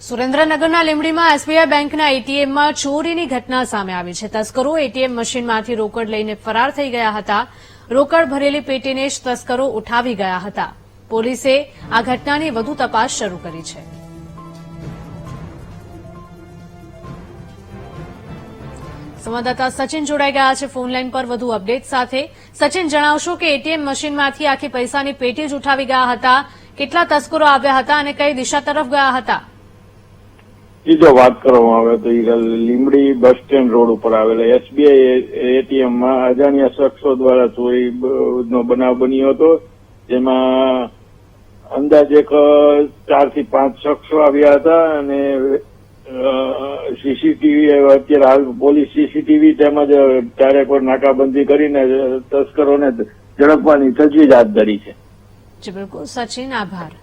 સુરેન્દ્રનગરના લીંબડીમાં એસબીઆઈ બેંકના એટીએમમાં ચોરીની ઘટના સામે આવી છે. તસ્કરો એટીએમ મશીનમાંથી રોકડ લઈને ફરાર થઈ ગયા હતા. રોકડ ભરેલી પેટીને જ તસ્કરો ઉઠાવી ગયા હતા. પોલીસે આ ઘટનાની વધુ તપાસ શરૂ કરી છે. સંવાદદાતા સચિન જોડાઈ ગયા છે ફોનલાઈન પર વધુ અપડેટ સાથે. સચિન, જણાવશો કે એટીએમ મશીનમાંથી આખી પૈસાની પેટી જ ઉઠાવી ગયા હતા. કેટલા તસ્કરો આવ્યા હતા અને કઈ દિશા તરફ ગયા હતા? જો વાત કરવામાં આવે તો લીંબડી બસ સ્ટેન્ડ રોડ ઉપર આવેલા એસબીઆઈ એટીએમમાં અજાણ્યા શખ્સો દ્વારા ચોરીનો બનાવ બન્યો હતો. જેમાં અંદાજે 4 થી 5 શખ્સો આવ્યા હતા અને સીસીટીવી અત્યારે હાલ પોલીસ સીસીટીવી તેમજ ચારેક વાર નાકાબંધી કરીને તસ્કરોને ઝડપવાની તજવીજ હાથ ધરી છે. જી બિલકુલ સચિન, આભાર.